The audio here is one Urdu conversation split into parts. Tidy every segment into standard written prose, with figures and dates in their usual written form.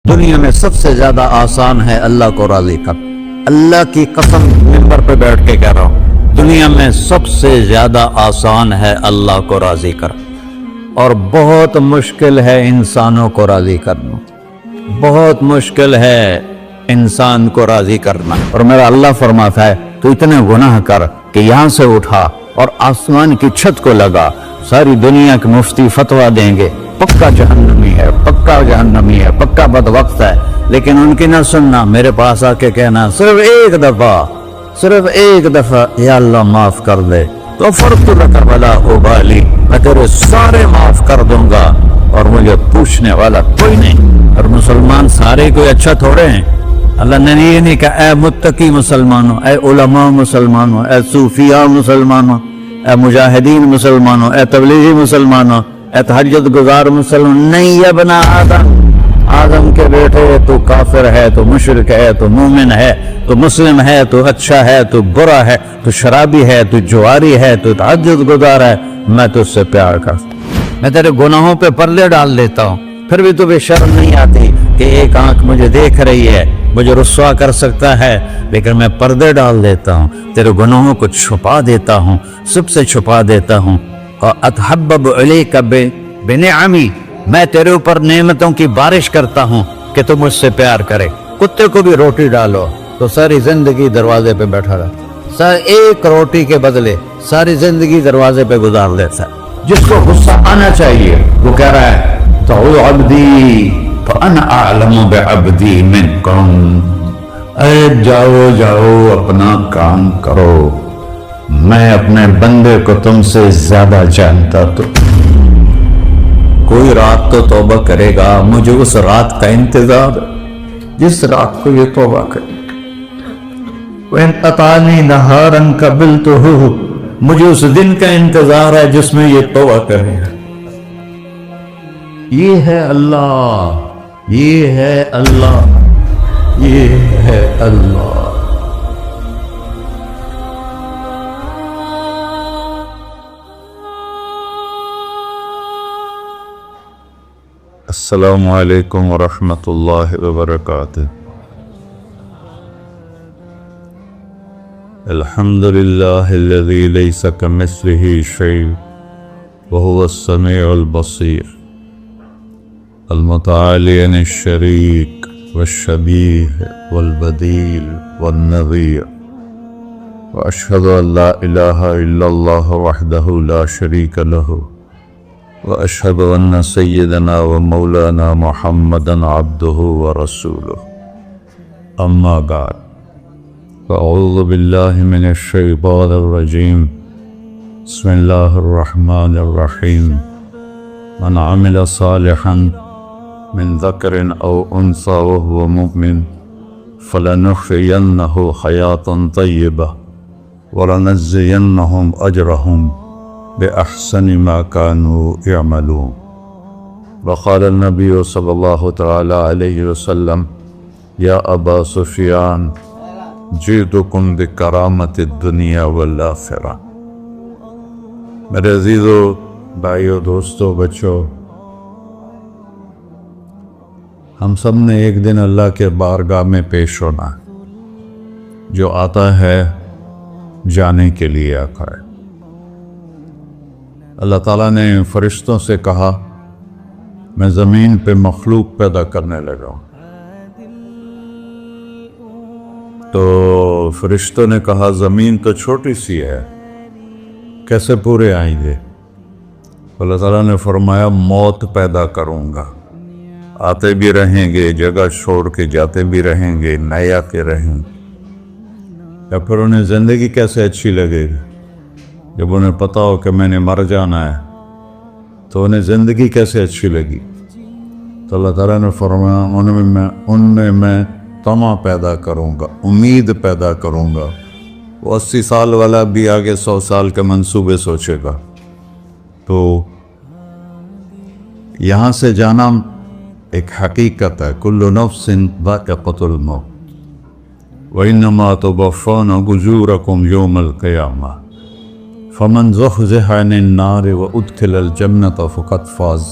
دنیا میں سب سے زیادہ آسان ہے اللہ کو راضی کر. اللہ کی قسم ممبر پہ بیٹھ کے کہہ رہا ہوں، دنیا میں سب سے زیادہ آسان ہے اللہ کو راضی کر، اور بہت مشکل ہے انسانوں کو راضی کرنا. بہت مشکل ہے انسان کو راضی کرنا. اور میرا اللہ فرماتا ہے تو اتنے گناہ کر کہ یہاں سے اٹھا اور آسمان کی چھت کو لگا، ساری دنیا کے مفتی فتویٰ دیں گے پکا جہنمی ہے، پکا جہنمی ہے، پکا بدوقت ہے، لیکن ان کی نہ سننا، میرے پاس آ کے کہنا صرف ایک دفعہ یا اللہ معاف کر دے تو فرق لک ولا ابالی، میں تیرے سارے معاف کر دوں گا اور مجھے پوچھنے والا کوئی نہیں. اور مسلمان سارے کوئی اچھا تھوڑے ہیں. اللہ نے یہ نہیں کہا اے متقی مسلمانوں، اے علماء مسلمانوں، اے صوفیاء مسلمانوں، اے مجاہدین مسلمانوں، اے تبلیغی مسلمانوں، اے تہجد گزار مسلمان. نہیں یا بنا آدم کے بیٹے، تو کافر ہے، تو مشرک ہے، تو مومن ہے، تو مسلم ہے، تو اچھا ہے، تو برا ہے، تو شرابی ہے، تو جواری ہے، تو تہجد گزار ہے، میں تو اس سے پیار کرتا ہوں. میں تیرے گناہوں پہ پردے ڈال دیتا ہوں، پھر بھی تمہیں شرم نہیں آتی کہ ایک آنکھ مجھے دیکھ رہی ہے، مجھے رسوا کر سکتا ہے، لیکن میں پردے ڈال دیتا ہوں، تیرے گناہوں کو چھپا دیتا ہوں، سب سے چھپا دیتا ہوں. اور اتحبب علیک بنعمی، میں تیرے اوپر نعمتوں کی بارش کرتا ہوں کہ تم مجھ سے پیار کرے. کتے کو بھی روٹی ڈالو تو ساری زندگی دروازے پہ بیٹھا رہا، ایک روٹی کے بدلے ساری زندگی دروازے پہ گزار دیتا ہے. جس کو غصہ آنا چاہیے وہ کہہ رہا ہے تو عبدی فانا اعلم بعبدی منکم، اے جاؤ اپنا کام کرو، میں اپنے بندے کو تم سے زیادہ جانتا. تو کوئی رات تو توبہ کرے گا، مجھے اس رات کا انتظار جس رات کو یہ توبہ کرے. وَإِنْ أَطَعَنِي نَهَارًا قَبِلْتُهُ، مجھے اس دن کا انتظار ہے جس میں یہ توبہ کرے گا. یہ ہے اللہ، یہ ہے اللہ، یہ ہے اللہ. السلام علیکم ورحمۃ اللہ وبرکاتہ. الحمد للہ الذی لیس کمثلہ شیء وهو السمیع البصیر المتعالی عن الشریک والشبیہ والبدیل والنظیر، واشہد ان لا الہ الا اللہ وحدہ لا شریک لہ، واشہد ان سیدنا و مولانا محمدا عبدہ ورسولہ. اما بعد، فاعوذ باللہ من الشیطان الرجیم. بسم اللہ الرحمن الرحیم. من عمل صالحا من ذکر او انثى وهو مؤمن فلنحيينه حیاة طیبہ ولنجزینهم اجرهم بأحسن ما كانوا يعملون. وقال النبي صلى الله تعالى عليه وسلم يا أبا سفيان جئتكم بكرامة الدنيا والآخرة. میرے عزیزو، بھائیو، دوستو، بچو، ہم سب نے ایک دن اللہ کے بارگاہ میں پیش ہونا. جو آتا ہے جانے کے لیے آتا ہے. اللہ تعالیٰ نے فرشتوں سے کہا میں زمین پہ مخلوق پیدا کرنے لگا ہوں. تو فرشتوں نے کہا زمین تو چھوٹی سی ہے، کیسے پورے آئیں گے؟ اللہ تعالیٰ نے فرمایا موت پیدا کروں گا، آتے بھی رہیں گے، جگہ چھوڑ کے جاتے بھی رہیں گے، نئے آتے رہیں گے. یا پھر انہیں زندگی کیسے اچھی لگے گی؟ جب انہیں پتا ہو کہ میں نے مر جانا ہے تو انہیں زندگی کیسے اچھی لگی؟ تو اللہ تعالیٰ نے فرمایا ان میں میں طمع پیدا کروں گا، امید پیدا کروں گا. وہ 80 سال والا بھی آگے 100 سال کے منصوبے سوچے گا. تو یہاں سے جانا ایک حقیقت ہے. کل نفس ذائقۃ الموت وانما توفون اجورکم یوم القیامہ فمن زحزح عن النار وادخل الجنة فقد فاز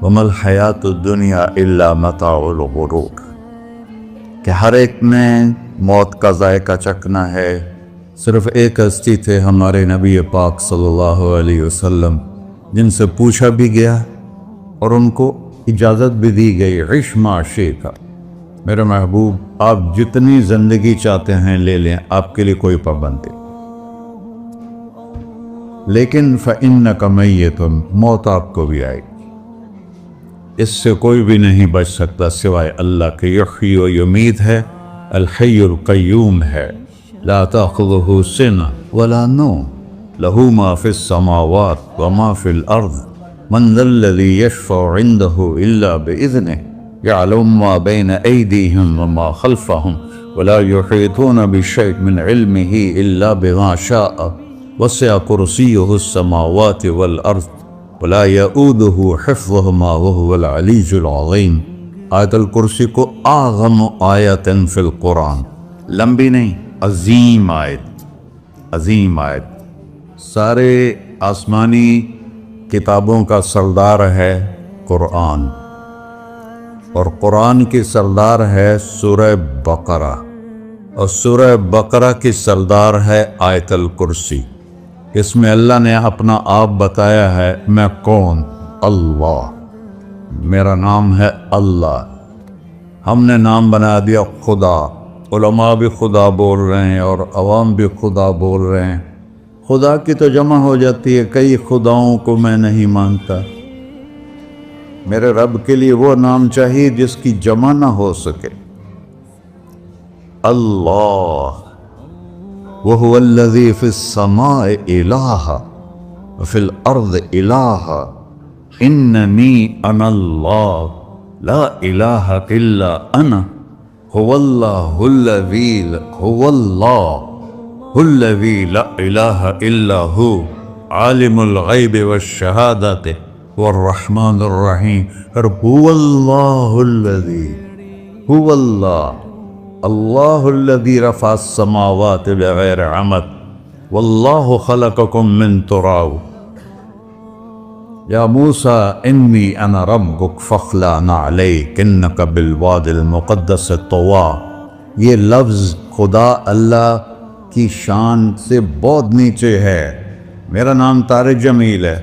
وَمَا الْحَيَاةُ الدُّنْيَا إِلَّا مَتَاعُ الْغُرُورِ کہ ہر ایک نے موت کا ذائقہ چکھنا ہے۔ صرف ایک ہستی تھے ہمارے نبی پاک صلی اللہ علیہ وسلم، جن سے پوچھا بھی گیا اور ان کو اجازت بھی دی گئی، عِشْ مَا شِئْتَ، میرے محبوب آپ جتنی زندگی چاہتے ہیں لے لیں، آپ کے لیے کوئی پابندی، لیکن فَإِنَّكَ مَيِّتٌ، موت آپ کو بھی آئے گی، اس سے کوئی بھی نہیں بچ سکتا سوائے اللہ کے۔ یحیی و یمیت ہے، الحی القیوم ہے، لا تأخذہ سنۃ ولا نوم، لہ ما فی السماوات وما فی الارض، من ذا الذی یشفع عنده الا بإذنہ، یعلم ما بین ایدیہم وما خلفہم، ولا یحیطون بشیء من علمہ الا بما شاء، وسع کرسیہ السماوات والارض، ولا یؤودہ حفظہما وہو العلی العظیم۔ آیت الکرسی کو اعظم آیت فی القرآن، لمبی نہیں، عظیم آیت، عظیم آیت، سارے آسمانی کتابوں کا سردار ہے قرآن، اور قرآن کی سردار ہے سورہ بقرہ، اور سورہ بقرہ کی سردار ہے آیت الکرسی۔ اس میں اللہ نے اپنا آپ بتایا ہے، میں کون؟ اللہ، میرا نام ہے اللہ۔ ہم نے نام بنا دیا خدا، علماء بھی خدا بول رہے ہیں اور عوام بھی خدا بول رہے ہیں۔ خدا کی تو جمع ہو جاتی ہے، کئی خداؤں کو میں نہیں مانتا۔ میرے رب کے لیے وہ نام چاہیے جس کی جمع نہ ہو سکے۔ اللہ، وَهُوَ الَّذِي فِي السَّمَاءِ إِلَٰهٌ وَفِي الْأَرْضِ إِلَٰهٌ إِنَّنِي أَنَا اللَّهُ لَا إِلَٰهَ إِلَّا أَنَا هُوَ اللَّهُ الَّذِي لَا إِلَٰهَ إِلَّا هُوَ عَالِمُ الْغَيْبِ وَالشَّهَادَةِ وَالرَّحْمَٰنُ الرَّحِيمُ۔ هُوَ اللَّهُ الَّذِي، هُوَ اللَّهُ، اللہ الذی رفع السماوات بغیر عمد، واللہ خلقکم من تراب، یا موسیٰ انی انا ربک فاخلع نعلیک انک بالوادی المقدس طویٰ۔ یہ لفظ خدا اللہ کی شان سے بہت نیچے ہے۔ میرا نام طارق جمیل ہے،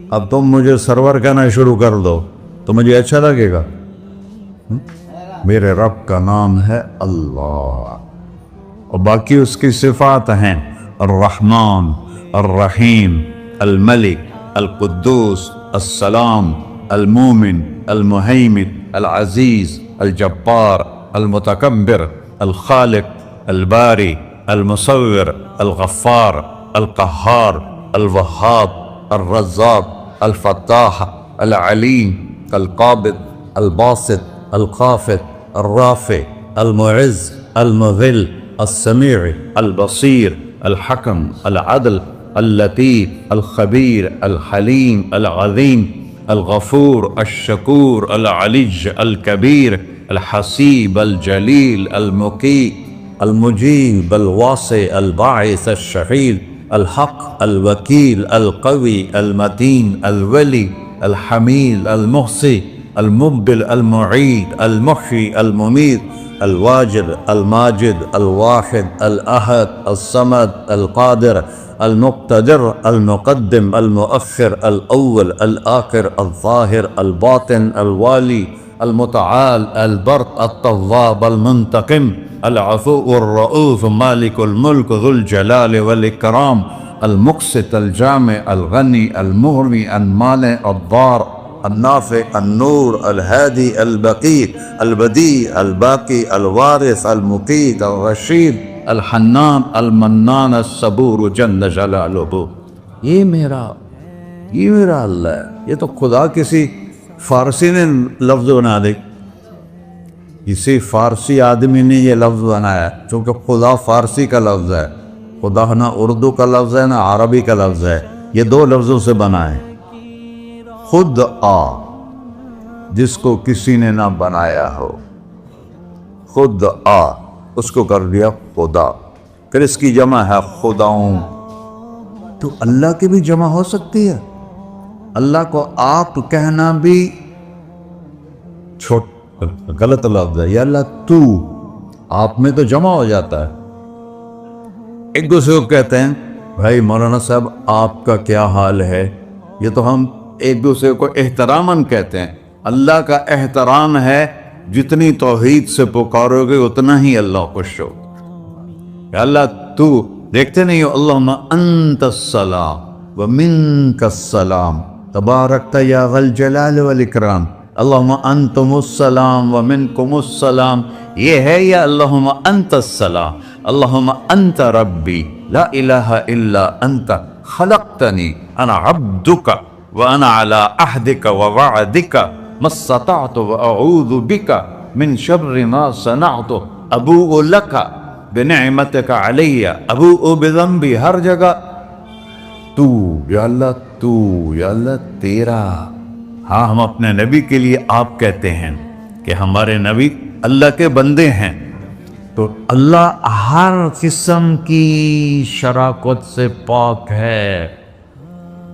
اب تم مجھے سرور کہنا شروع کر دو تو مجھے اچھا لگے گا؟ میرے رب کا نام ہے اللہ، اور باقی اس کی صفات ہیں الرحمن، الرحیم، الملک، القدوس، السلام، المومن، المہیمن، العزیز، الجبار، المتکبر، الخالق، الباری، المصور، الغفار، القہار، الوہاب، الرزاق، الفتاح، العلیم، القابض، الباسط، الخافض، الرافع، المعز، المذل، السمیع، البصیر، الحکم، العدل، اللطیف، الخبیر، الحلیم، العظیم، الغفور، الشکور، العلی، الکبیر، الحسیب، الجلیل، المقیت، المجیب، الواسع، الباعث، الشہید، الحق، الوکیل، القوی، المتین، الولی، الحمید، المحصی، المبدل، المعید، المحیی، الممیت، الواجد، الماجد، الواحد، الأحد، الصمد، القادر، المقتدر، المقدم، المؤخر، الأول، الآخر، الظاهر، الباطن، الوالي، المتعال، البر، التواب، المنتقم، العفو، الرؤوف، مالك الملك، ذو الجلال والإكرام، المقسط، الجامع، الغني، المغني، المانع، الضار، النافع، النور، الهادي، البقي، البديع، الباقي، الوارث، المقيت، الرشيد، الحنان، المنان، الصبور جل جلالہ۔ یہ میرا اللہ ہے۔ یہ تو خدا کسی فارسی نے لفظ بنا دے، کسی فارسی آدمی نے یہ لفظ بنایا، چونکہ خدا فارسی کا لفظ ہے، خدا نہ اردو کا لفظ ہے نہ عربی کا لفظ ہے، یہ دو لفظوں سے بنا ہے۔ خود آ، جس کو کسی نے نہ بنایا ہو، خود آ، اس کو کر دیا خدا، پھر اس کی جمع ہے خداؤں۔ تو اللہ کی بھی جمع ہو سکتی ہے، اللہ کو آپ کہنا بھی غلط لفظ ہے، یا اللہ تو، آپ میں تو جمع ہو جاتا ہے۔ ایک دوسرے کو کہتے ہیں بھائی مولانا صاحب آپ کا کیا حال ہے، یہ تو ہم ایک دوسرے کو احتراماً کہتے ہیں۔ اللہ کا احترام ہے جتنی توحید سے پکارو گے اتنا ہی اللہ خوش ہو۔ یا اللہ تو، دیکھتے نہیں ہو اللہم انت السلام ومنک السلام تبارکت یا ذا الجلال والاکرام، اللہم انتم السلام ومنکم السلام، یہ ہے یا اللہم انت السلام، اللہم انت ربی لا الہ الا انت خلقتنی انا عبدک وانا علی عہدک ووعدک ما استطعت واعوذ بک من شر ما صنعت ابوء لک بنعمتک علی ابوء بذنبی، ہر جگہ تو، یا اللہ تو، یا اللہ تیرا۔ ہاں ہم اپنے نبی کے لیے آپ کہتے ہیں کہ ہمارے نبی اللہ کے بندے ہیں، تو اللہ ہر قسم کی شراکت سے پاک ہے۔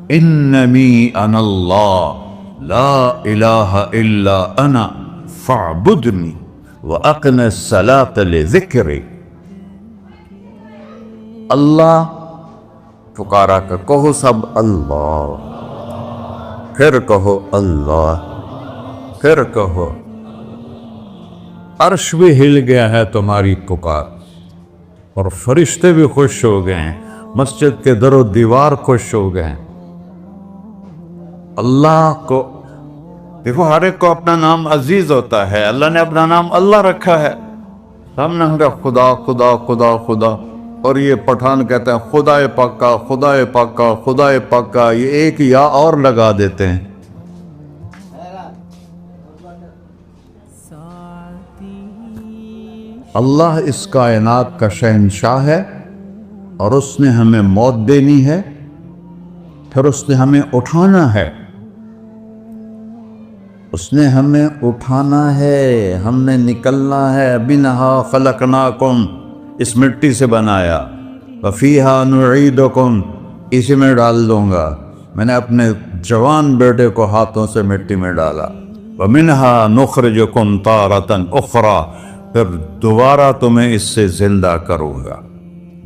اننی انا اللہ لا الہ الا انا فاعبدنی واقم الصلاۃ لذکری۔ اللہ پکارا کر کہو سب اللہ، پھر کہو اللہ، پھر کہو۔ عرش بھی ہل گیا ہے تمہاری پکار، اور فرشتے بھی خوش ہو گئے ہیں، مسجد کے در و دیوار خوش ہو گئے ہیں۔ اللہ کو دیکھو، ہر ایک کو اپنا نام عزیز ہوتا ہے، اللہ نے اپنا نام اللہ رکھا ہے۔ ہم نے کہا خدا خدا خدا خدا، اور یہ پٹھان کہتے ہیں خدا پاکا خدا پاکا خدا پاکا، یہ ایک یا اور لگا دیتے ہیں۔ اللہ اس کائنات کا شہنشاہ ہے، اور اس نے ہمیں موت دینی ہے، پھر اس نے ہمیں اٹھانا ہے، اس نے ہمیں اٹھانا ہے، ہم نے نکلنا ہے۔ منہا خلقناکم، اس مٹی سے بنایا، وفیہا نعیدکم، اسی میں ڈال دوں گا۔ میں نے اپنے جوان بیٹے کو ہاتھوں سے مٹی میں ڈالا۔ ومنہا نخرجکم تارۃ اخری، پھر دوبارہ تمہیں اس سے زندہ کروں گا۔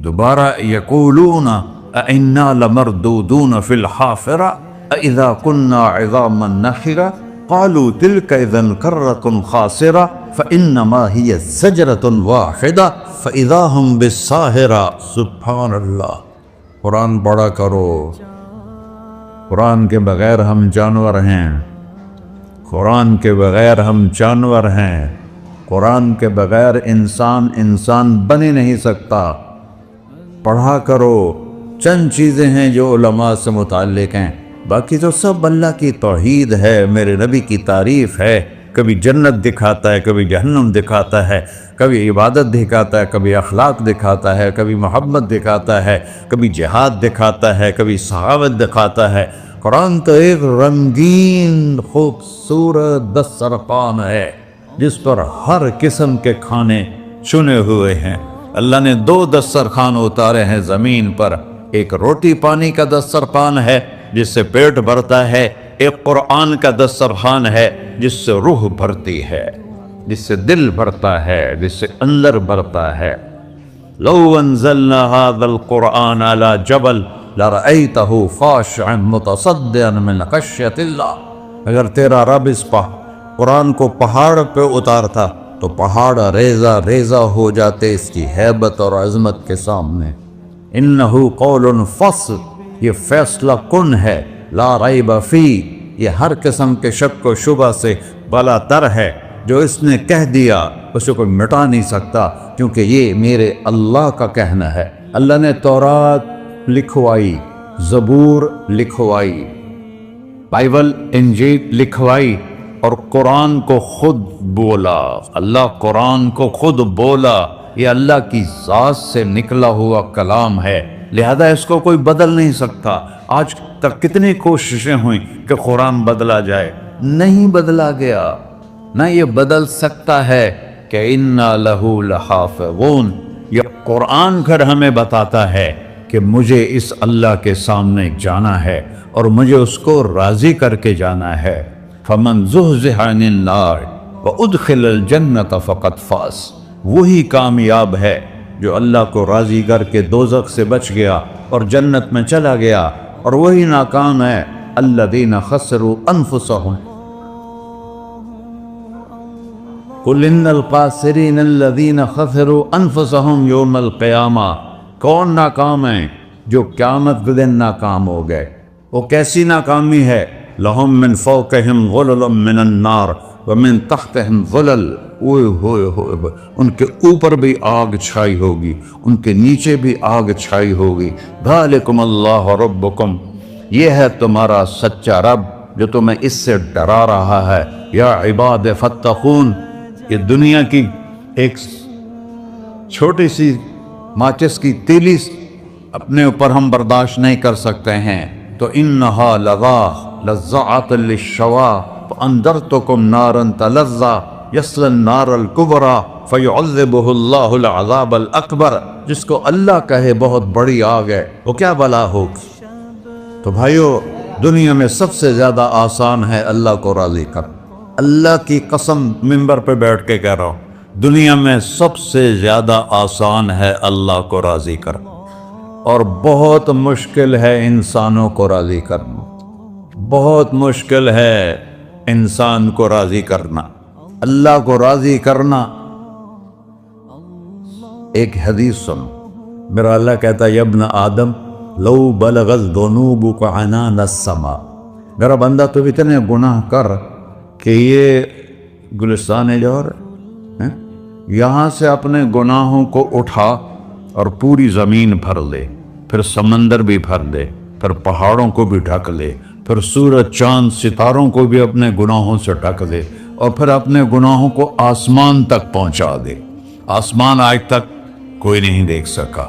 دوبارہ یقولون اَإِنَّا لَمَرْدُودُونَ فِي الْحَافِرَةِ أَإِذَا كُنَّا عِظَامًا نَخِرَةً قَالُوا تِلْكَ إِذًا كَرَّةٌ خَاسِرَةٌ فَإِنَّمَا هِيَ زَجْرَةٌ وَاحِدَةٌ فَإِذَا هُمْ بِالسَّاهِرَةِ۔ سبحان اللہ، قرآن پڑھا کرو۔ قرآن کے بغیر ہم جانور ہیں، قرآن کے بغیر ہم جانور ہیں، قرآن کے بغیر انسان بن ہی نہیں سکتا۔ پڑھا کرو۔ چند چیزیں ہیں جو علماء سے متعلق ہیں، باقی تو سب اللہ کی توحید ہے، میرے نبی کی تعریف ہے۔ کبھی جنت دکھاتا ہے، کبھی جہنم دکھاتا ہے، کبھی عبادت دکھاتا ہے، کبھی اخلاق دکھاتا ہے، کبھی محبت دکھاتا ہے، کبھی جہاد دکھاتا ہے، کبھی سخاوت دکھاتا ہے۔ قرآن تو ایک رنگین خوبصورت دسترخوان ہے جس پر ہر قسم کے کھانے چنے ہوئے ہیں۔ اللہ نے 2 دسترخوان اتارے ہیں زمین پر، ایک روٹی پانی کا دسترخوان ہے جس سے پیٹ بھرتا ہے، ایک قرآن کا دسترخوان ہے جس سے روح بھرتی ہے، جس سے دل بھرتا ہے، جس سے اندر بھرتا ہے۔ لو انزلنا هذا القرآن على جبل لرأيته خاشعا متصدعا من خشية اللہ، اگر تیرا رب اس قرآن کو پہاڑ پہ اتارتا تو پہاڑ ریزہ ریزہ ہو جاتے اس کی ہیبت اور عظمت کے سامنے۔ انہو قول فصل، یہ فیصلہ کن ہے، لا ریب فی، یہ ہر قسم کے شک و شبہ سے بالا تر ہے۔ جو اس نے کہہ دیا اسے کوئی مٹا نہیں سکتا، کیونکہ یہ میرے اللہ کا کہنا ہے۔ اللہ نے تورات لکھوائی، زبور لکھوائی، بائبل انجیل لکھوائی، اور قرآن کو خود بولا۔ اللہ قرآن کو خود بولا، یہ اللہ کی ذات سے نکلا ہوا کلام ہے، لہذا اس کو کوئی بدل نہیں سکتا۔ آج تک کتنی کوششیں ہوئیں کہ قرآن بدلا جائے، نہیں بدلا گیا، نہ یہ بدل سکتا ہے کہ اِنَّا لَهُ لَحَافِظُونَ۔ یہ قرآن گھر ہمیں بتاتا ہے کہ مجھے اس اللہ کے سامنے جانا ہے اور مجھے اس کو راضی کر کے جانا ہے۔ فَمَنْ زُحْزِحَ عَنِ النَّارِ وَأُدْخِلَ الْجَنَّةَ فَقَدْ فَازَ، وہی کامیاب ہے جو اللہ کو راضی کر کے دوزخ سے بچ گیا اور جنت میں چلا گیا، اور وہی ناکام ہے الَّذِينَ خَسِرُوا أَنفُسَهُمْ قُلْ إِنَّ الْخَاسِرِينَ الَّذِينَ خَسِرُوا أَنفُسَهُمْ يَوْمَ الْقِيَامَةِ، کون ناکام ہیں؟ جو قیامت کے دن ناکام ہو گئے۔ وہ کیسی ناکامی ہے؟ لَهُم مِّن فَوْقِهِمْ ظُلُلٌ مِّنَ النَّارِ وَمِن تَحْتِهِمْ ظُلَلٌ، ہوئے ان کے اوپر بھی آگ چھائی ہوگی، ان کے نیچے بھی آگ چھائی ہوگی۔ ذَلِكُمُ اللَّهُ رَبُّكُمْ، یہ ہے تمہارا سچا رب جو تمہیں اس سے ڈرا رہا ہے۔ یا عباد فاتقون، یہ دنیا کی ایک چھوٹی سی ماچس کی تیلی اپنے اوپر ہم برداشت نہیں کر سکتے ہیں، تو انہا لَظَّاءَةٌ لِلشَّوَىٰ فَأَنذَرْتُكُمْ نَارًا تَلَظَّىٰ يَصْلَى النَّارَ الْكُبْرَىٰ فَيُعَذِّبُهُ اللَّهُ الْعَذَابَ الْأَكْبَرَ، جس کو اللہ کہے بہت بڑی آگ ہے، وہ کیا بلا ہوگی۔ تو بھائیو، دنیا میں سب سے زیادہ آسان ہے اللہ کو راضی کر۔ اللہ کی قسم منبر پہ بیٹھ کے کہہ رہا ہوں، دنیا میں سب سے زیادہ آسان ہے اللہ کو راضی کر، اور بہت مشکل ہے انسانوں کو راضی کرنا، بہت مشکل ہے انسان کو راضی کرنا۔ اللہ کو راضی کرنا، ایک حدیث سنو، میرا اللہ کہتا ہے یا ابن آدم لو بلغت ذنوبک عنان السماء، میرا بندہ تو اتنے گناہ کر کہ یہ گلستان جوہر ہے، یہاں سے اپنے گناہوں کو اٹھا اور پوری زمین بھر لے، پھر سمندر بھی بھر لے، پھر پہاڑوں کو بھی ڈھک لے، پھر سورج چاند ستاروں کو بھی اپنے گناہوں سے ڈھک دے، اور پھر اپنے گناہوں کو آسمان تک پہنچا دے۔ آسمان آج تک کوئی نہیں دیکھ سکا،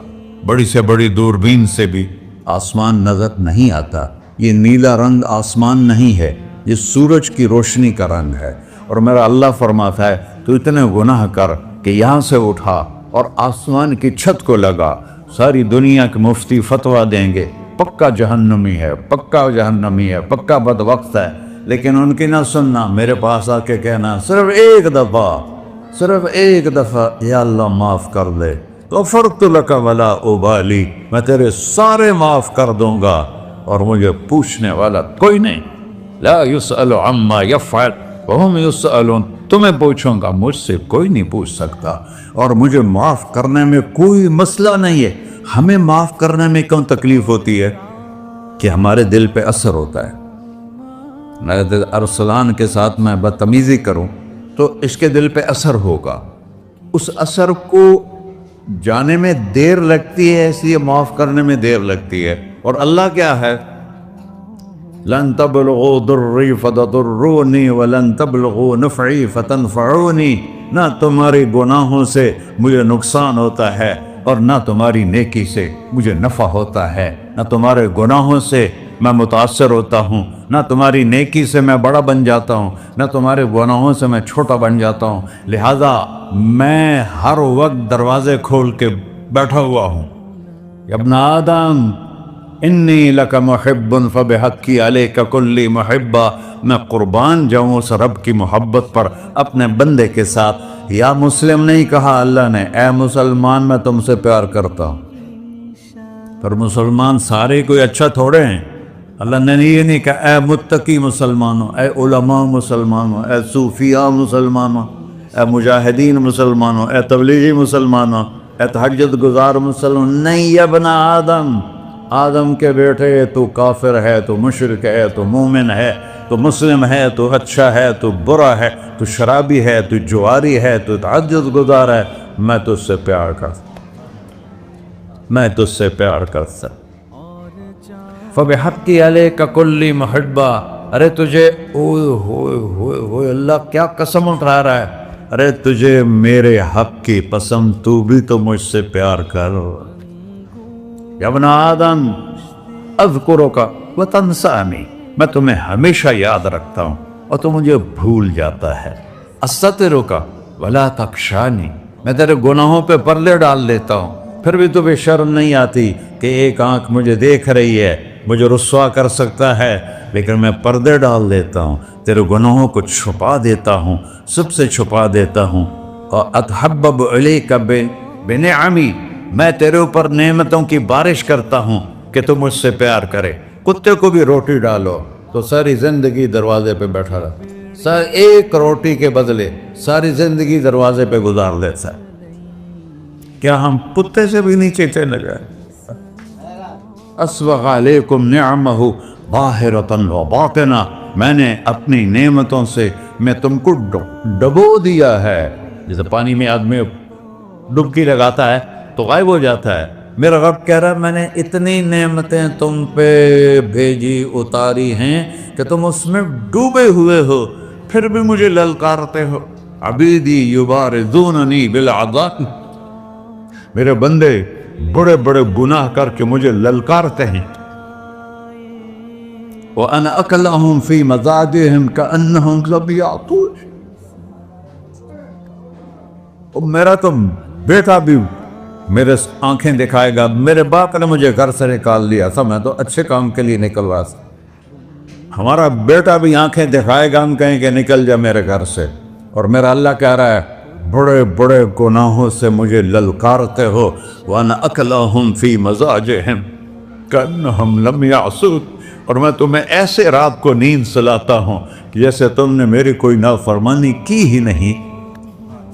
بڑی سے بڑی دوربین سے بھی آسمان نظر نہیں آتا۔ یہ نیلا رنگ آسمان نہیں ہے، یہ سورج کی روشنی کا رنگ ہے۔ اور میرا اللہ فرماتا ہے تو اتنے گناہ کر کہ یہاں سے اٹھا اور آسمان کی چھت کو لگا، ساری دنیا کے مفتی فتویٰ دیں گے پکا جہنمی ہے، پکا جہنمی ہے، پکا بدبخت ہے، لیکن ان کی نہ سننا، میرے پاس آ کے کہنا صرف ایک دفعہ یا اللہ معاف کر دے، غفرت لک ولا ابالی، میں تیرے سارے معاف کر دوں گا اور مجھے پوچھنے والا کوئی نہیں۔ لا یسأل عما یفعل وہم یسألون، تمہیں پوچھوں گا، مجھ سے کوئی نہیں پوچھ سکتا، اور مجھے معاف کرنے میں کوئی مسئلہ نہیں ہے۔ ہمیں معاف کرنے میں کیوں تکلیف ہوتی ہے؟ کہ ہمارے دل پہ اثر ہوتا ہے۔ میں ارسلان کے ساتھ میں بدتمیزی کروں تو اس کے دل پہ اثر ہوگا، اس اثر کو جانے میں دیر لگتی ہے، اس لیے معاف کرنے میں دیر لگتی ہے۔ اور اللہ کیا ہے؟ لن تبلغوا ضری فتضرونی ولن تبلغوا نفعی فتنفعونی، نہ تمہاری گناہوں سے مجھے نقصان ہوتا ہے اور نہ تمہاری نیکی سے مجھے نفع ہوتا ہے، نہ تمہارے گناہوں سے میں متاثر ہوتا ہوں، نہ تمہاری نیکی سے میں بڑا بن جاتا ہوں، نہ تمہارے گناہوں سے میں چھوٹا بن جاتا ہوں، لہذا میں ہر وقت دروازے کھول کے بیٹھا ہوا ہوں۔ یا ابن آدم انی لک محب فبحقی علیک کلی محبہ، میں قربان جاؤں اس رب کی محبت پر اپنے بندے کے ساتھ۔ یا مسلم نہیں کہا اللہ نے، اے مسلمان میں تم سے پیار کرتا ہوں۔ پر مسلمان سارے کوئی اچھا تھوڑے ہیں، اللہ نے یہ نہیں کہا اے متقی مسلمانوں، اے علماء مسلمانوں، اے صوفیاء مسلمانوں، اے مجاہدین مسلمانوں، اے تبلیغی مسلمانوں، اے تہجد گزار مسلمان، نہیں یا ابن آدم، آدم کے بیٹے، تو کافر ہے، تو مشرک ہے، تو مومن ہے، تو مسلم ہے، تو اچھا ہے، تو برا ہے، تو شرابی ہے، تو جواری ہے، تو تہجد گزار ہے، میں تجھ سے پیار کرتا، میں تجھ سے پیار کرتا۔ فَبِحَقِّ عَلَيْكَ كُلِّ مُحِبَّةٍ، ارے تجھے اوہ اللہ کیا قسم اٹھا رہا ہے، ارے تجھے میرے حق کی قسم، تو بھی تو مجھ سے پیار کر۔ یا ابن آدم اذکرک وتنسانی، میں تمہیں ہمیشہ یاد رکھتا ہوں اور تو مجھے بھول جاتا ہے۔ استترک ولا تخشانی، میں تیرے گناہوں پہ پردے ڈال لیتا ہوں، پھر بھی تمہیں شرم نہیں آتی کہ ایک آنکھ مجھے دیکھ رہی ہے مجھے رسوا کر سکتا ہے، لیکن میں پردے ڈال دیتا ہوں، تیرے گناہوں کو چھپا دیتا ہوں، سب سے چھپا دیتا ہوں۔ اور اتحبب علیک بنعمی، میں تیرے اوپر نعمتوں کی بارش کرتا ہوں کہ تم مجھ سے پیار کرے۔ کتے کو بھی روٹی ڈالو تو ساری زندگی دروازے پہ بیٹھا رہتا، ایک روٹی کے بدلے ساری زندگی دروازے پہ گزار دیتا ہے۔ کیا ہم کتے سے بھی نیچے چلے گئے؟ اسبغ علیکم نعمہ ظاہرۃ و باطنہ، میں نے اپنی نعمتوں سے میں تم کو ڈبو دیا ہے۔ جیسے پانی میں آدمی ڈبکی لگاتا ہے تو غائب ہو جاتا ہے، میرا رب کہہ رہا ہے میں نے اتنی نعمتیں تم پہ بھیجی اتاری ہیں کہ تم اس میں ڈوبے ہوئے ہو، پھر بھی مجھے للکارتے ہو۔ عبیدی یبارزوننی بالعذاب، میرے بندے بڑے بڑے گناہ کر کے مجھے للکارتے ہیں۔ وَأَنَا أَكْلَهُمْ فِي مَزَاجِهِمْ كَأَنَّهُمْ ظَبِيَّةٌ، میرا تو بیٹا بھی میرے آنکھیں دکھائے گا، میرے باپ نے مجھے گھر سے نکال دیا تھا، میں تو اچھے کام کے لیے نکل رہا تھا، ہمارا بیٹا بھی آنکھیں دکھائے گا، ہم کہیں کہ نکل جا میرے گھر سے۔ اور میرا اللہ کہہ رہا ہے بڑے بڑے گناہوں سے مجھے للکارتے ہو۔ وَأَنَا أَكْلَهُمْ فِي مَزَاجِهِمْ كَأَنَّهُمْ لَمْ يَعْصُونِ، اور میں تمہیں ایسے رات کو نیند سلاتا ہوں کہ جیسے تم نے میری کوئی نافرمانی کی ہی نہیں۔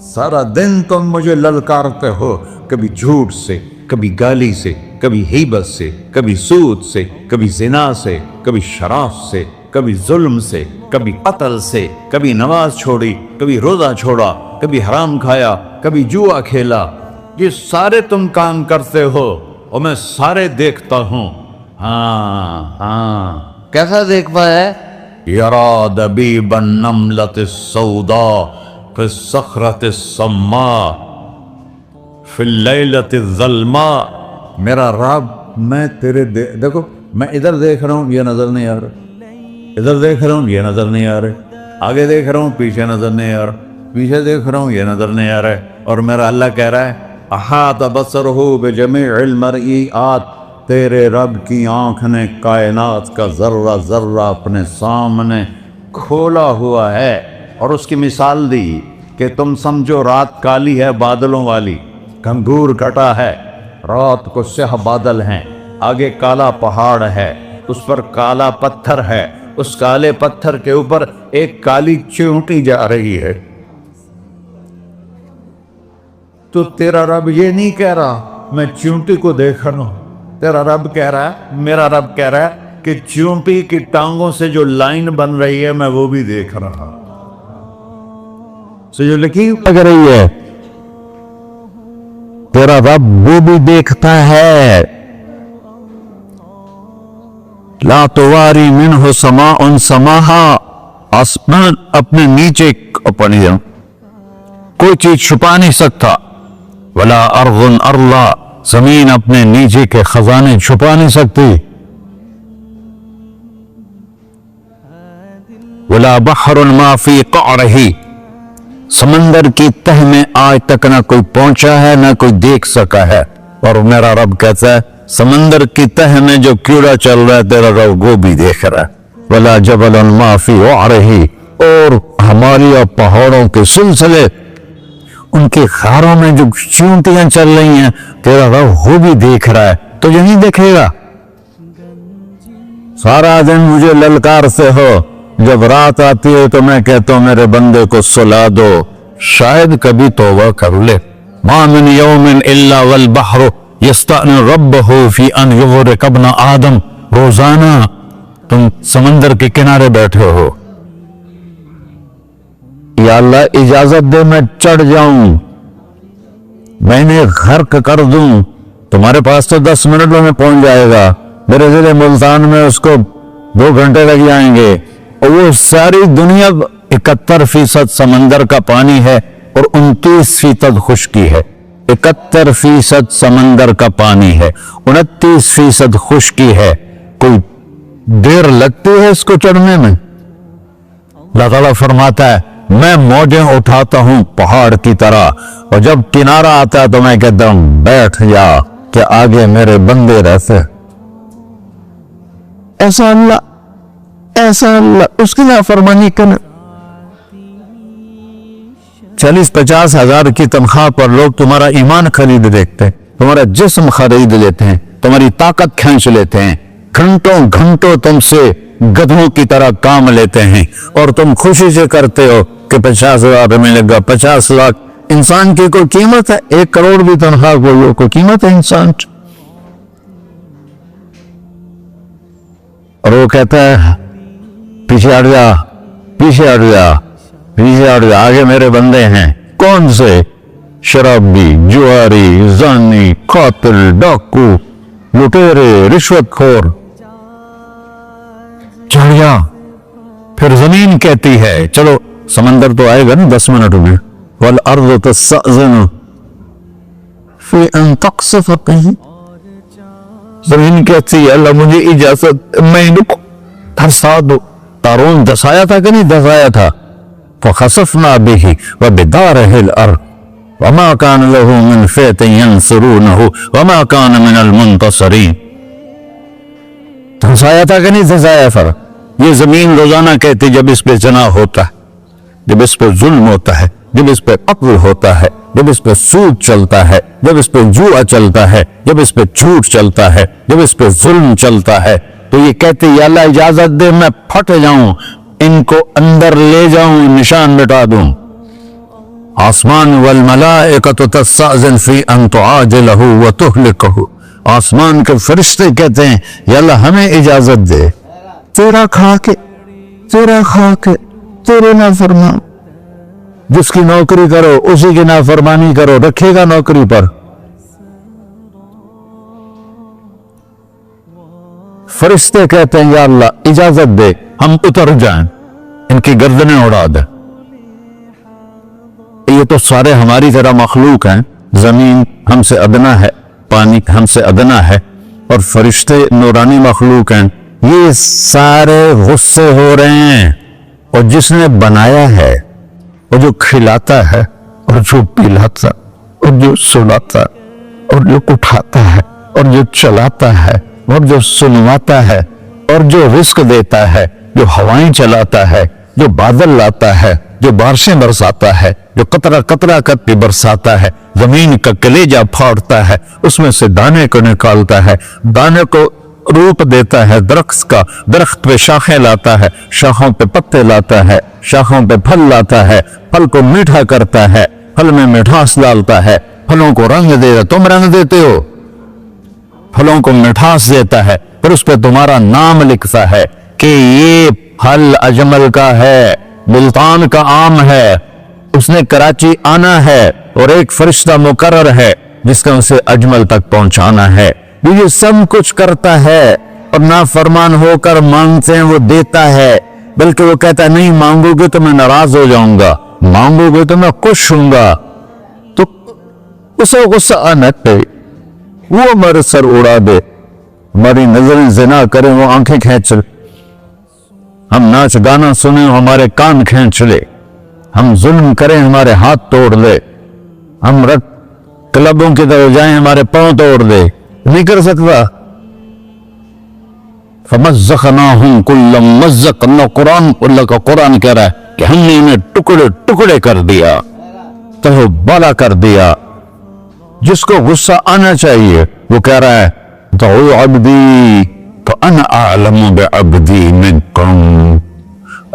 سارا دن تم مجھے للکارتے ہو، کبھی جھوٹ سے، کبھی گالی سے، کبھی غیبت سے، کبھی سود سے، کبھی زنا سے، کبھی شراب سے، کبھی ظلم سے، کبھی قتل سے، کبھی نماز چھوڑی، کبھی روزہ چھوڑا، کبھی حرام کھایا، کبھی جوا کھیلا۔ یہ سارے تم کام کرتے ہو اور میں سارے دیکھتا ہوں۔ ہاں کیسا دیکھ پایا؟ یرا دبیب النملۃ السوداء فی الصخرۃ الصماء فی اللیلۃ الظلماء، میرا رب میں تیرے دیکھو، میں ادھر دیکھ رہا ہوں یہ نظر نہیں آ رہا، ادھر دیکھ رہا ہوں یہ نظر نہیں آ رہا، آگے دیکھ رہا ہوں پیچھے نظر نہیں آ رہا، پیچھے دیکھ رہا ہوں یہ نظر نہیں آ رہا ہے، اور میرا اللہ کہہ رہا ہے احاط بصرہ بجمیع المرئیات، تیرے رب کی آنکھ نے کائنات کا ذرہ ذرہ اپنے سامنے کھولا ہوا ہے۔ اور اس کی مثال دی کہ تم سمجھو رات کالی ہے بادلوں والی، گھنگور کٹا ہے، رات کو سیاہ بادل ہیں، آگے کالا پہاڑ ہے، اس پر کالا پتھر ہے، اس کالے پتھر کے اوپر ایک کالی چیونٹی جا رہی ہے۔ تو تیرا رب یہ نہیں کہہ رہا میں چیونٹی کو دیکھ رہا ہوں، تیرا رب کہہ رہا ہے، میرا رب کہہ رہا ہے کہ چیونٹی کی ٹانگوں سے جو لائن بن رہی ہے میں وہ بھی دیکھ رہا ہوں، جو لکیر لگ رہی ہے تیرا رب وہ بھی دیکھتا ہے۔ لا تواری منہ سماء سماہا، آسمان اپنے نیچے اپنی کوئی چیز چھپا نہیں سکتا، ولا ارض ارضا، زمین اپنے نیچے کے خزانے چھپا نہیں سکتی، ولا بحر ما فی قعرہ، سمندر کی تہ میں آج تک نہ کوئی پہنچا ہے نہ کوئی دیکھ سکا ہے، اور میرا رب کہتا ہے سمندر کی تہ میں جو کیڑا چل رہا ہے تیرا رب وہ بھی دیکھ رہا ہے، ولا جبل ما فی وعرہ، اور ہماری اور پہاڑوں کے سلسلے ان کے خاروں میں جو چیونٹیاں چل رہی ہیں تیرا رب وہ بھی دیکھ رہا ہے، تو یہی دیکھے گا؟ سارا دن مجھے للکارتے ہو، جب رات آتی ہے تو میں کہتا ہوں میرے بندے کو سلا دو، شاید کبھی توبہ کر لے۔ ما من یوم الا والبحر یستأنس ربہ فی ان یغرق ابن آدم، روزانہ تم سمندر کے کنارے بیٹھے ہو، یا اللہ اجازت دے میں چڑھ جاؤں، میں نے غرق کر دوں، تمہارے پاس تو 10 منٹوں میں پہنچ جائے گا، میرے ضلع ملتان میں اس کو 2 گھنٹے لگ جائیں گے، اور وہ ساری دنیا 71% سمندر کا پانی ہے اور 29% خشکی ہے، 71% سمندر کا پانی ہے، 29% خشکی ہے، کوئی دیر لگتی ہے اس کو چڑھنے میں؟ اللہ تعالیٰ فرماتا ہے میں موجیں اٹھاتا ہوں پہاڑ کی طرح، اور جب کنارہ آتا ہے تو میں کہتا ہوں بیٹھ جا کہ آگے میرے بندے رہتے، ایسا اللہ اس کی نافرمانی کرنا. 40-50 ہزار کی تنخواہ پر لوگ تمہارا ایمان خرید لیتے ہیں, تمہارا جسم خرید لیتے ہیں, تمہاری طاقت کھینچ لیتے ہیں, گھنٹوں تم سے گدھوں کی طرح کام لیتے ہیں, اور تم خوشی سے کرتے ہو کہ 50,000 ملے گا, 50 لاکھ. انسان کی کوئی قیمت ہے؟ 1 کروڑ بھی تنخواہ کوئی قیمت ہے انسان؟ اور وہ کہتا ہے پیچھے ہٹ جا, آگے میرے بندے ہیں. کون سے؟ شرابی, جواری, زانی, قاتل, ڈاکو, لٹیرے, رشوت خور. چڑھ جا. پھر زمین کہتی ہے, چلو سمندر تو آئے گا نا 10 منٹ میں, والارض تستأذن فی ان تقصف کہیں. زمین کہتی ہے اللہ مجھے اجازت, میں ان کو دھسا دو. قارون دھسایا تھا کہ نہیں دھسایا تھا؟ فخسفنا به وبداره الارض وما كان له من فئة ينصرونه وما كان من المنتصرين. دھسایا تھا کہ نہیں دھسایا؟ پھر یہ زمین روزانہ کہتی جب اس پہ زنا ہوتا ہے, جب اس پہ ظلم ہوتا ہے, جب اس پہ قتل ہوتا ہے, جب اس پہ سود چلتا ہے, جب اس پہ جوا چلتا ہے, جب اس پہ جھوٹ چلتا ہے, جب اس پہ ظلم چلتا ہے, تو یہ کہتے یا اللہ اجازت دے میں پھٹ جاؤں, ان کو اندر لے جاؤں, نشان مٹا دوں. آسمان والملائکۃ تستأذن فی ان تعاجلہ وتہلکہ. آسمان کے فرشتے کہتے ہیں یا اللہ ہمیں اجازت دے, تیرا کھا کے تیرے نافرمان. جس کی نوکری کرو اسی کی نافرمانی کرو, رکھے گا نوکری پر. فرشتے کہتے ہیں یا اللہ اجازت دے ہم اتر جائیں, ان کی گردنیں اڑا دے. یہ تو سارے ہماری طرح مخلوق ہیں, زمین ہم سے ادنا ہے, پانی ہم سے ادنا ہے, اور فرشتے نورانی مخلوق ہیں. یہ سارے غصے ہو رہے ہیں, اور جس نے بنایا ہے, اور جو کھلاتا ہے, اور جو پلاتا, اور جو سلاتا, اور جو اٹھاتا ہے, اور جو چلاتا ہے, اور جو سنواتا ہے, اور جو رزق دیتا ہے, جو ہوائیں چلاتا ہے, جو بادل لاتا ہے, جو بارشیں برساتا ہے, جو قطرہ قطرہ کر کے برساتا ہے, زمین کا کلیجہ پھاڑتا ہے, اس میں سے دانے کو نکالتا ہے, دانے کو روپ دیتا ہے درخت کا, درخت پہ شاخیں لاتا ہے, شاخوں پہ پتے لاتا ہے, شاخوں پہ پھل لاتا ہے, پھل کو میٹھا کرتا ہے, پھل میں مٹھاس ڈالتا ہے, پھلوں کو رنگ دیتا. تم رنگ دیتے ہو, پھلوں کو مٹھاس دیتا ہے, پھر اس پہ تمہارا نام لکھتا ہے کہ یہ پھل اجمل کا ہے, ملتان کا آم ہے, اس نے کراچی آنا ہے, اور ایک فرشتہ مقرر ہے جس کا اسے اجمل تک پہنچانا ہے. یہ سب کچھ کرتا ہے, اور نافرمان ہو کر مانگتے ہیں وہ دیتا ہے, بلکہ وہ کہتا ہے نہیں مانگو گے تو میں ناراض ہو جاؤں گا, مانگو گے تو میں خوش ہوں گا. تو اسے غصہ آنا چاہیے, وہ ہمارے سر اڑا دے, ہماری نظریں زنا کریں وہ آنکھیں کھینچ لے, ہم ناچ گانا سنیں ہمارے کان کھینچ لے, ہم ظلم کریں ہمارے ہاتھ توڑ لے, ہم کلبوں کی طرف جائیں ہمارے پاؤں توڑ دے. نہیں کر سکتا. فَمَزَّقْنَاهُمْ كُلَّ مُمَزَّقٍ. اللہ کا قرآن کہہ رہا ہے کہ ہم نے انہیں ٹکڑے ٹکڑے کر دیا, تہو بالا کر دیا. جس کو غصہ آنا چاہیے وہ کہہ رہا ہے دعوا عبدی فأنا أعلم بعبدی منکم.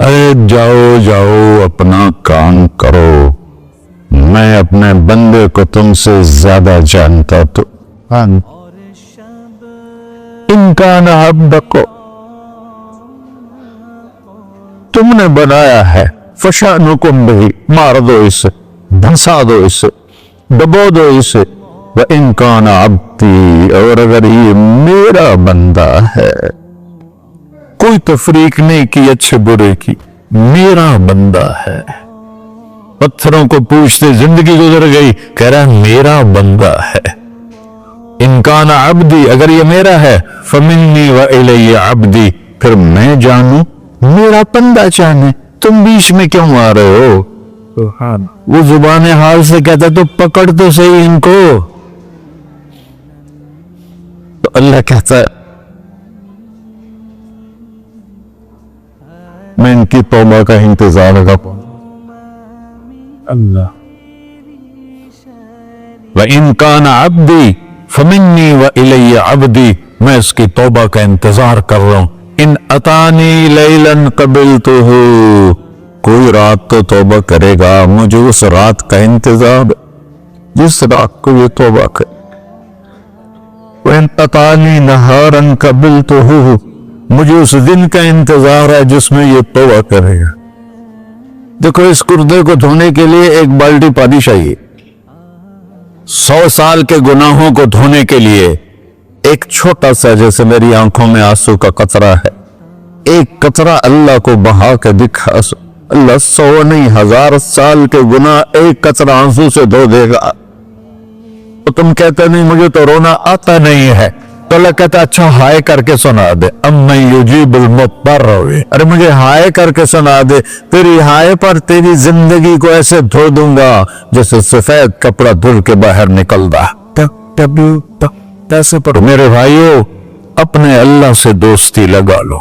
اے جاؤ اپنا کام کرو, میں اپنے بندے کو تم سے زیادہ جانتا. تو ان کان عبدکو, تم نے بنایا ہے, فشانکم بہی, مار دو اسے, دھنسا دو اسے, دبو دو اسے. وَإِن كَانَ عَبْدِي, اور اگر یہ میرا بندہ ہے, کوئی تفریق نہیں کی اچھے برے کی, میرا بندہ ہے. پتھروں کو پوچھتے زندگی گزر گئی, کہہ رہا ہے میرا بندہ ہے. ان کان عبدی, اگر یہ میرا ہے, فمنی وإلی عبدی, پھر میں جانوں میرا بندہ جانے. تم بیچ میں کیوں آ رہے ہو؟ وہ زبان حال سے کہتا تو پکڑ تو صحیح ان کو. تو اللہ کہتا ہے میں ان کی توبہ کا انتظار کرتا ہوں. اللہ وَإِن كَانَ عَبْدِي فَمِنِّي وَإِلَيَّ عَبْدِي، میں اس کی توبہ کا انتظار کر رہا ہوں. ان اتانی لیلاً قبلتہ، کوئی رات تو توبہ کرے گا، مجھے اس رات کا انتظار جس رات کو یہ توبہ کرے. وَإِن أَتَانِي نَهَارًا قَبِلْتُهُ، مجھے اس دن کا انتظار ہے جس میں یہ توبہ کرے گا. دیکھو اس کردے کو دھونے کے لیے ایک بالٹی پانی چاہیے. 100 سال کے گناہوں کو دھونے کے لیے ایک چھوٹا سا، جیسے میری آنکھوں میں آنسو کا قطرہ ہے، ایک قطرہ اللہ کو بہا کے دکھا، اللہ 100 نہیں 1000 سال کے گناہ ایک قطرہ آنسو سے دھو دے گا. تو تم کہتے نہیں مجھے تو رونا آتا نہیں ہے، تو اللہ کہتا اچھا ہائے کر کے سنا دے. اَمَّن يُجِيبُ الْمُضْطَرَّ، ارے مجھے ہائے کر کے سنا دے، تیری ہائے پر تیری زندگی کو ایسے دھو دوں گا جیسے سفید کپڑا دھل کے باہر نکل رہا. ایسے پر میرے بھائیو، اپنے اللہ سے دوستی لگا لو،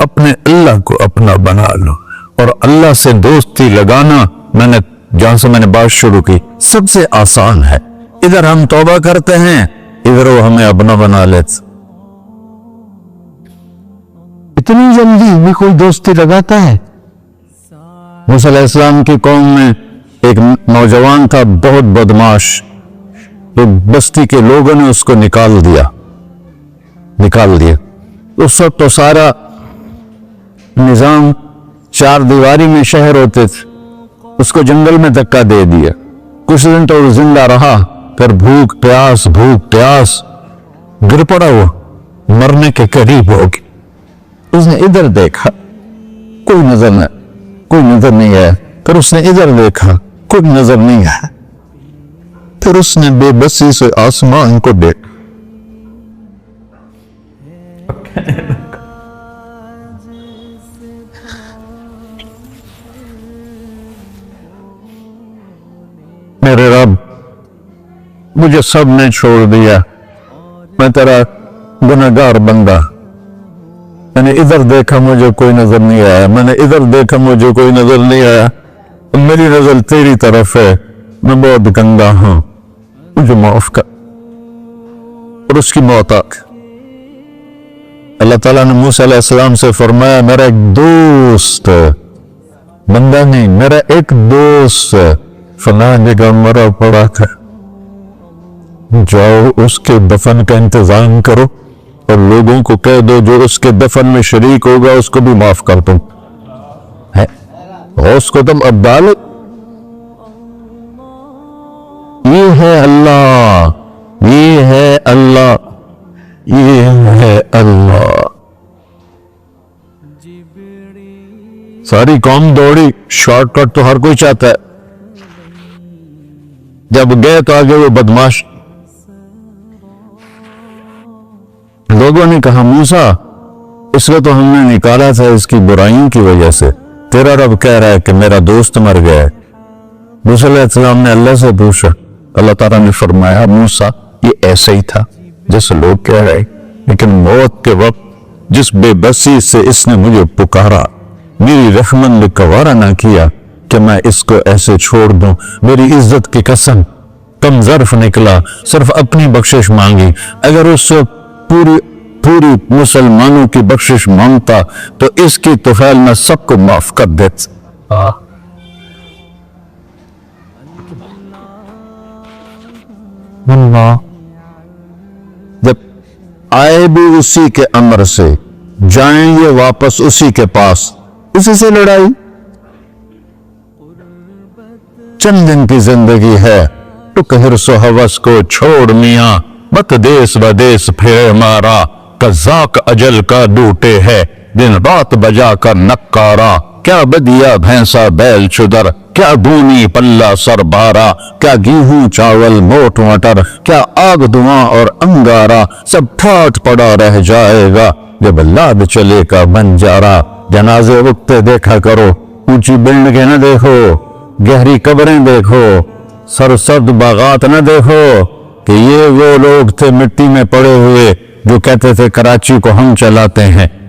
اپنے اللہ کو اپنا بنا لو. اور اللہ سے دوستی لگانا، جہاں سے میں نے بات شروع کی، سب سے آسان ہے. ادھر ہم توبہ کرتے ہیں، ادھر وہ ہمیں اپنا بنا لیتے. اتنی جلدی بھی کوئی دوستی لگاتا ہے؟ موسیٰ علیہ السلام کی قوم میں ایک نوجوان تھا بہت بدماش، تو بستی کے لوگوں نے اس کو نکال دیا. اس وقت تو سارا نظام 4 دیواری میں شہر ہوتے تھے، اس کو جنگل میں دھکا دے دیا. کچھ دن تو زندہ رہا، پھر بھوک پیاس گر پڑا، وہ مرنے کے قریب ہو گیا. اس نے ادھر دیکھا، کوئی نظر نہیں آیا. پھر اس نے ادھر دیکھا، کوئی نظر نہیں آیا. پھر اس نے بے بسی سے آسمان کو دیکھا. میرے رب، مجھے سب نے چھوڑ دیا، میں تیرا گنہگار بندہ. میں نے ادھر دیکھا مجھے کوئی نظر نہیں آیا، میں نے ادھر دیکھا مجھے کوئی نظر نہیں آیا. میری نظر تیری طرف ہے، میں بہت گندا ہوں، مجھے معاف کر. اور اس کی موت آ گئی. اللہ تعالیٰ نے موسیٰ علیہ السلام سے فرمایا میرا ایک دوست، بندہ نہیں، میرا ایک دوست فلاں جگہ مرا پڑا تھا، جاؤ اس کے دفن کا انتظام کرو اور لوگوں کو کہہ دو جو اس کے دفن میں شریک ہوگا اس کو بھی معاف کر دوں. غوث کو تم اب ڈالو. یہ ہے اللہ، یہ ہے اللہ، یہ ہے اللہ. ساری قوم دوڑی، شارٹ کٹ تو ہر کوئی چاہتا ہے. جب گئے تو آگے وہ بدماش. لوگوں نے کہا موسیٰ اس کو تو ہم نے نکالا تھا اس کی برائیوں کی وجہ سے، تیرا رب کہہ رہا ہے کہ میرا دوست مر گیا ہے. موسیٰ علیہ السلام نے اللہ سے پوچھا، اللہ تعالیٰ نے فرمایا موسیٰ یہ ایسا ہی تھا جیسے لوگ کہہ رہے، لیکن موت کے وقت جس بے بسی سے اس نے مجھے پکارا، میری رحمت نے گوارا نہ کیا کہ میں اس کو ایسے چھوڑ دوں. میری عزت کی قسم کم ظرف نکلا، صرف اپنی بخشش مانگی. اگر اس سے پوری مسلمانوں کی بخشش مانگتا تو اس کی طفیل میں سب کو معاف کر دیتا. اللہ جب آئے بھی اسی کے امر سے، جائیں گے واپس اسی کے پاس، اسی سے لڑائی. چند دن کی زندگی ہے، ٹک حرص و حوث کو چھوڑ میاں، مت دیس و دیس پھر مارا. قزاق اجل کا ڈوٹے ہے، دن رات بجا کر نکارا. کیا بدیا بھینسا بیل چدر، کیا گونی پلہ سر بارا. کیا گیہوں چاول موٹ مٹر، کیا آگ دھواں اور انگارا. سب ٹھاٹ پڑا رہ جائے گا جب لاد چلے کا بنجارا. جنازے اٹھتے دیکھا کرو، اونچی بلڈنگیں نہ دیکھو، گہری قبریں دیکھو، سرسبز باغات نہ دیکھو کہ یہ وہ لوگ تھے مٹی میں پڑے ہوئے جو کہتے تھے کراچی کو ہم چلاتے ہیں.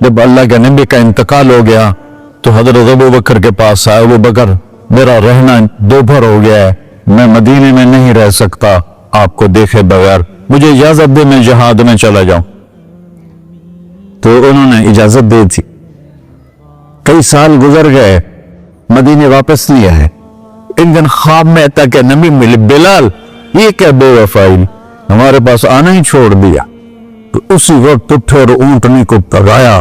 جب اللہ کے نبی کا انتقال ہو گیا تو حضرت ابو بکر کے پاس آئے، ابو بکر میرا رہنا دوپہر ہو گیا ہے، میں مدینے میں نہیں رہ سکتا آپ کو دیکھے بغیر، مجھے اجازت دے میں جہاد میں چلا جاؤں۔ تو انہوں نے اجازت دی تھی۔ کئی سال گزر گئے، مدینے واپس نہیں آئے۔ ایک دن خواب میں تک کہ نبی ملے، بلال یہ کیا بے وفائی، ہمارے پاس آنا ہی چھوڑ دیا۔ تو اسی وقت اٹھے اور اونٹنی کو پگایا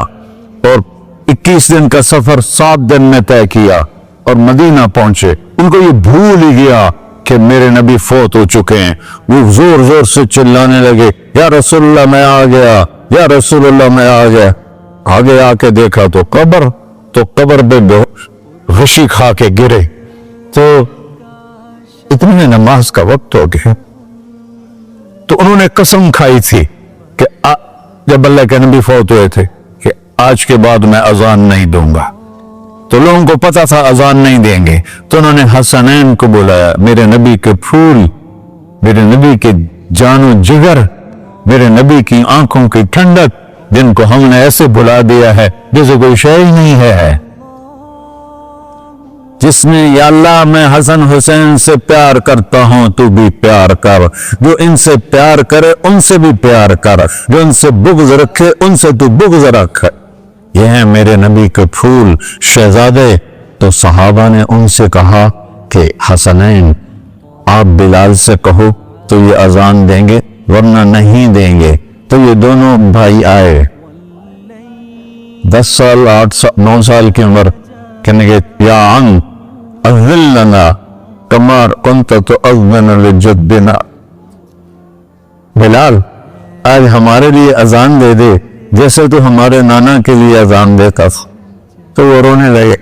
اور 21 دن کا سفر 7 دن میں طے کیا اور مدینہ پہنچے۔ ان کو یہ بھول ہی گیا کہ میرے نبی فوت ہو چکے ہیں۔ وہ زور زور سے چلانے لگے، یا رسول اللہ میں آ گیا، یا رسول اللہ میں آ گیا۔ آگے آ کے دیکھا تو قبر پہ غشی کھا کے گرے۔ تو اتنے نماز کا وقت ہو گیا، تو انہوں نے قسم کھائی تھی کہ جب اللہ کے نبی فوت ہوئے تھے کہ آج کے بعد میں اذان نہیں دوں گا۔ تو لوگوں کو پتا تھا اذان نہیں دیں گے، تو انہوں نے حسنین کو بلایا، میرے نبی کے پھول، میرے نبی کے جان و جگر، میرے نبی کی آنکھوں کی ٹھنڈک، جن کو ہم نے ایسے بلا دیا ہے جیسے کوئی شے ہی نہیں ہے۔ جس نے یا اللہ میں حسن حسین سے پیار کرتا ہوں تو بھی پیار کر، جو ان سے پیار کرے ان سے بھی پیار کر، جو ان سے بغض رکھے ان سے تو بغض رکھ۔ یہ ہیں میرے نبی کے پھول شہزادے۔ تو صحابہ نے ان سے کہا کہ حسنین آپ بلال سے کہو تو یہ اذان دیں گے، ورنہ نہیں دیں گے۔ تو یہ دونوں بھائی آئے، 10 سال 8 سال 9 سال کی عمر، کہنے گے یا عم اذن لنا کما کنت تؤذن لجدنا، بلال آج ہمارے لیے اذان دے دے جیسے تو ہمارے نانا کے لیے اذان دیتا تھا۔ تو وہ رونے لگے،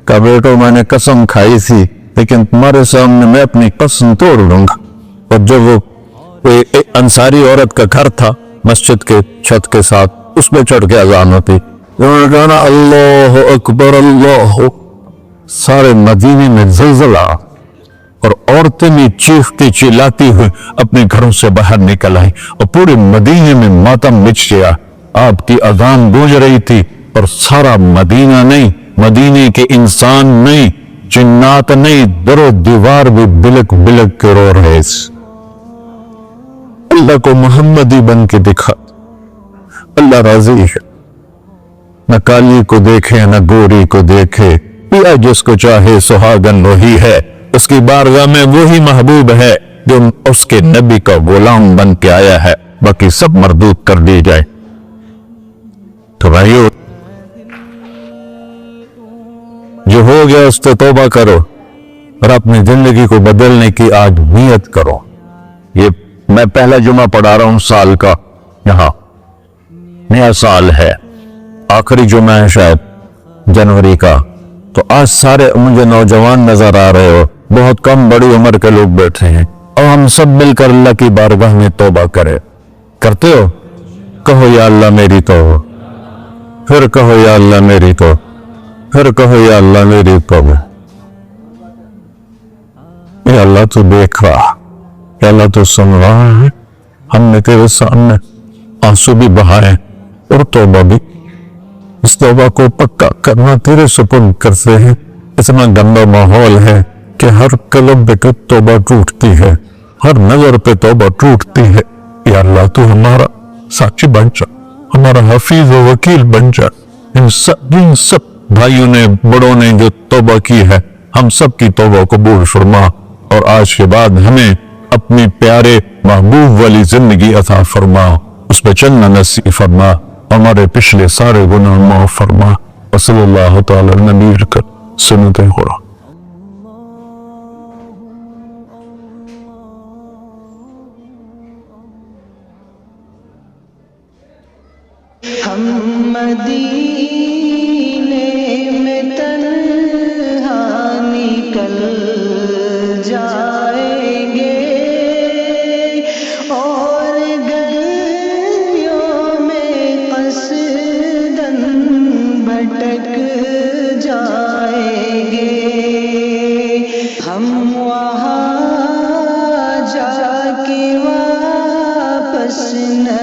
کہا بیٹو میں نے قسم کھائی تھی لیکن تمہارے سامنے میں اپنی قسم توڑ لوں گا۔ اور جب وہ ایک انصاری عورت کا گھر تھا مسجد کے چھت کے ساتھ، اس میں چڑھ کے اذان ہوتی، انہوں نے کہا اللہ اکبر اللہ، سارے مدینے میں زلزلہ، اور عورتیں بھی چیختی چلاتی ہوئی اپنے گھروں سے باہر نکل آئی اور پورے مدینے میں ماتم مچ گیا۔ آپ کی اذان گونج رہی تھی اور سارا مدینہ نہیں، مدینے کے انسان نہیں، جنات نہیں، در و دیوار بھی بلک بلک کے رو رہے۔ اللہ کو محمدی بن کے دکھا، اللہ راضی ہے، نہ کالی کو دیکھے نہ گوری کو دیکھے، پیا جس کو چاہے سہاگن وہی ہے، اس کی بارگاہ میں وہی محبوب ہے جو اس کے نبی کا غلام بن کے آیا ہے، باقی سب مردود کر دی جائے۔ تو بھائیو جو ہو گیا اس سے توبہ کرو اور اپنی زندگی کو بدلنے کی آج نیت کرو۔ یہ میں پہلا جمعہ پڑھا رہا ہوں سال کا، یہاں نیا سال ہے، آخری جمعہ ہے شاید جنوری کا، تو آج سارے مجھے نوجوان نظر آ رہے ہو، بہت کم بڑی عمر کے لوگ بیٹھے ہیں، اور ہم سب مل کر اللہ کی بارگاہ میں توبہ کرتے ہو؟ کہو یا اللہ میری توبہ، پھر کہو یا اللہ میری توبہ، پھر کہو یا اللہ میری توبہ۔ یا اللہ تو دیکھ رہا، یا اللہ تو سن رہا ہے، ہم نے تیرے سامنے آنسو بھی بہائے اور توبہ بھی، اس توبہ کو پکا کرنا تیرے سپرد کرتے ہیں۔ اتنا گندا ماحول ہے کہ ہر قلب پہ توبہ ٹوٹتی ہے، ہر نظر پہ توبہ ٹوٹتی ہے۔ یا اللہ تو ہمارا ساتھی بن جا، ہمارا حفیظ و وکیل بن جا، ان سب بھائیوں نے بڑوں نے جو توبہ کی ہے، ہم سب کی توبہ قبول فرما، اور آج کے بعد ہمیں اپنی پیارے محبوب والی زندگی عطا فرما، اس پہ چلنا نصیب فرما، ہمارے پچھلے سارے گناہ معاف فرما۔ وصلی اللہ تعالی نبی کر سنت خدا۔ ہم مدینے میں تنہا نکل جائیں گے، اور گلیوں میں قصداً بھٹک جائیں گے، ہم وہاں جا کے واپس نہ